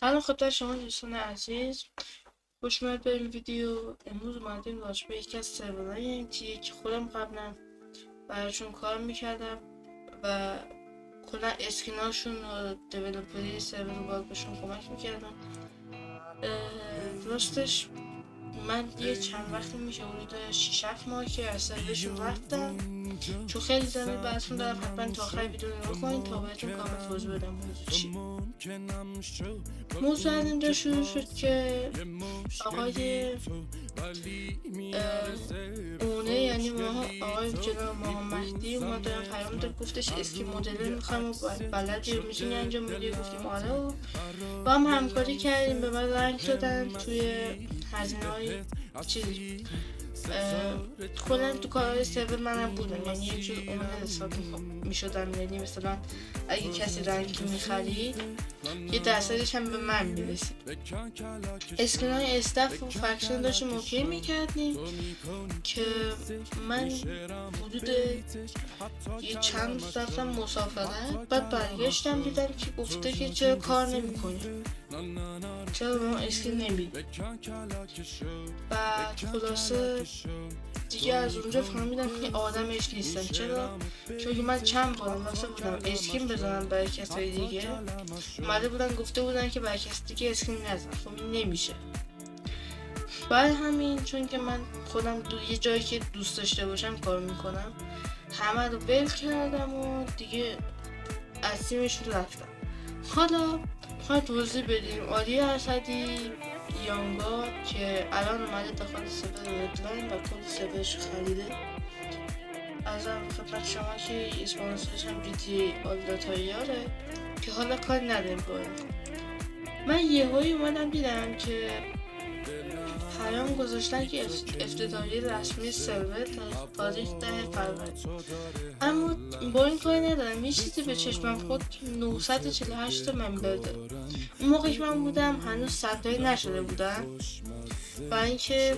سلام خدمت شما دوستان عزیز، خوش اومد به این ویدیو. امروز اومدیم راجع به یکی از سرورهای MTA که خودم قبلا براشون کار میکردم و کلا اسکیناشون و دیولپری سرور رو باید بهشون کمک میکردم. راستش من یه چند وقتی میشه حدود 6-7 ماه که از سرورشون رفتم، چون خیلی زمین براتون دارم. حتما تا آخر ویدیو نگاه کنید تا بهتون کامل توضیح بدم موضوع چی. موضوع از اینجا شروع شد که آقای اونه، یعنی آقای جناب محمد مهدی اومد دارم پیام داد، گفتش اسکی مدل میخوام و بلدی رو میتونی انجام بدی. گفتیم آره و با هم همکاری کردیم. به من رنگ دادن توی هزینه های چیزی. کلا تو کارهای سرور منم بودم، یعنی یه جور اون حساب میشدم. یعنی مثلا اگه کسی رنگی میخرید یه درصدش هم به من میرسید. اسکنای استف و فکشن داشتیم اوکی میکردیم که من حدود یه چند روز رفتم مسافرت. بعد برگشتم دیدم که گفته که چرا کار نمیکنی، چرا به ما اسکین نمیدی. بعد خلاصه دیگه از اونجا فهمیدم که آدمش نیستم. چرا؟ چون من چند بار واسه بودم اسکین بزنم برای کسای دیگه، اومده بودن گفته بودن که برای کسی دیگه اسکین نزن. خب نمیشه. بعد همین چون که من خودم یه جایی که دوست داشته باشم کار میکنم، همه رو بل کردم و دیگه از تیمشون رفتم. حالا میخواد توضیح بدیم آریا اسدی یانگا که الان اومده داخل سرور ردلاین و کل سرورش خریده. ازم خدمت شما که اسپانسرش هم جی آل داتاییاره که حالا کار نداریم باید. من یهویی اومدم دیدم که پیام گذاشتن که افتتاحیه رسمی سرور تاریخ 10 فروری. اما با این کاری ندارم، یه چیزی به چشمم خود 948 تا ممبر داره. اون موقعی که من بودم هنوز 100 تایی نشده بودن و اینکه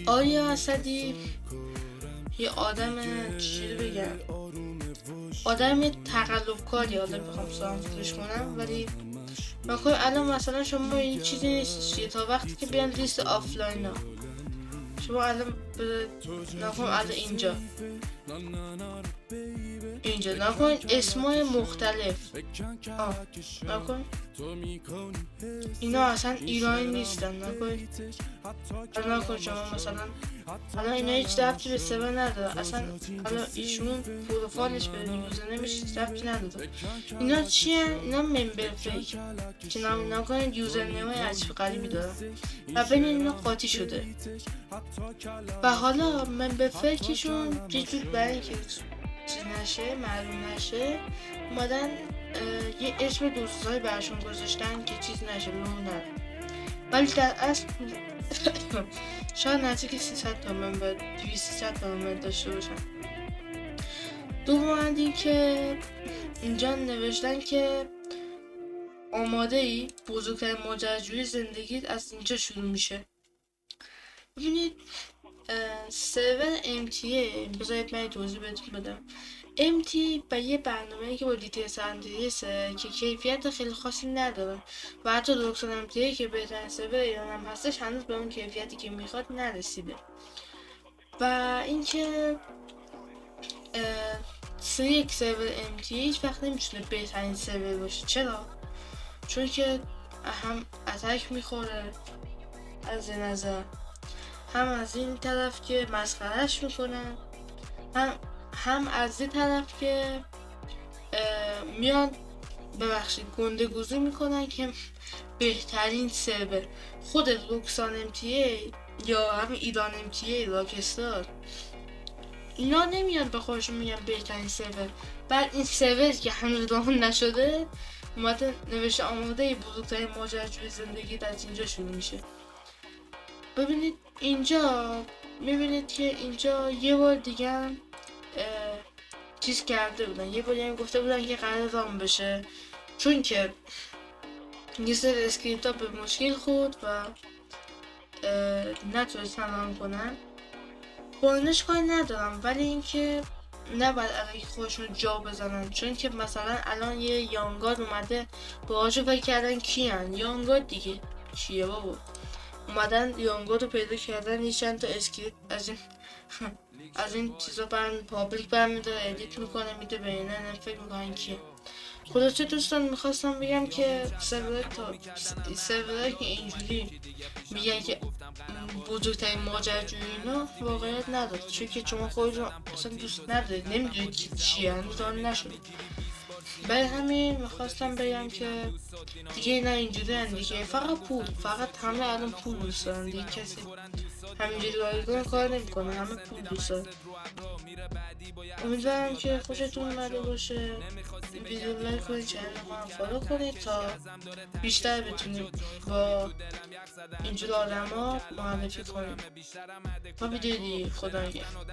آریا اسدی یه آدم چیزی بگم، آدم تقلب کاری، حالا بخوام سانسورش کنم، ولی نکنه الان مثلا شما این چیزی نیست تا وقتی که بیان لیست آفلاین ها شما الان نکنه الان اینجا نکن اسمای مختلف نکن اینا اصلا ایرانی نیستن. نکن شما مثلا الان اینا هیچ ربطی به سرور نداره اصلا. الان ایشون پروفایلش به یوزر نمیشه ربطی نداره. اینا چیه؟ اینا ممبر فیک که نکن یوزر نمای عجیب غریبی دارن و بین اینا قاطی شده. و حالا ممبر فیکشون یه جور برای اینکه چیز نشه، معلوم نشه، اومدن یه اسم دوستای برشون گذاشتن که چیز نشه، لون نره. ولی در اصل شاید نزدیک 300 تا ممبر 200 تا ممبر داشته باشن. دوم این که اینجا نوشتن که آماده ای بزرگترین ماجراجویی زندگیت از اینجا شروع میشه. ببینید سرور MTA بذارید من توضیح بهتون بدم. MTA با یه برنامه‌ای که با دیتیل اندریسه که کیفیت خیلی خاصی نداره و حتی دکتر MTA که بهترین سرور ایران هم هستش هنوز به اون کیفیتی که میخواد نرسیده. و اینکه یک سرور MTA هیچ وقت نمیتونه بهترین سرور باشه. چرا؟ چون که هم اتک میخوره از این نظر، هم از این طرف که مسخرهش میکنن، هم از این طرف که میان گنده گوزی میکنن که بهترین سرور. خود روکسان MTA یا همین ایران MTA راکستار اینا نمیان به خودشون میگن بهترین سرور. بعد این سرور که هنوز راه نشده اومده نوشته آماده بزرگترین ماجراجویی زندگی از اینجا شروع میشه. ببینید اینجا میبینید که اینجا یه بار دیگه چیز کرده بودن، یه بار گفته بودن که قرار رام بشه چون که یه سری اسکریپت ها به مشکل خورد و نتونستن رام کنن. بانش کاری ندارم، ولی اینکه نباید الکی خودشون جا بزنن، چون که مثلا الان یه یانگاد اومده باهاشو فکر کردن کیان یانگاد دیگه چیه بابا، اومدن یانگاد رو پیدا کردن یه چند تا اسکریپت از این از این چیزا پابلیک برمیداره ادیت میکنه میده به اینه فکر میکنن کیه. خلاصه دوستان میخواستم بگم که سرورایی که اینجوری میگن که بزرگترین ماجراجویی اینا واقعیت نداره، چون که شما خودتون اصلا دوست ندارید نمیدونید که چیه، هنوز آن نشده. برای همین میخواستم بگم که دیگه اینا اینجوری دیگه فقط همه الان پول دوست دارن دیگه، کسی همینجوری رایگان کار نمیکنه، همه پول دوست دارن. امیدوارم که خوشتون اومده باشه، ویدیو لایک کنید، چنل ما فالو کنید تا بیشتر بتونید با اینجور آدم ها معرفی کنید. ما ویدیو دیگه خدا نگهدار.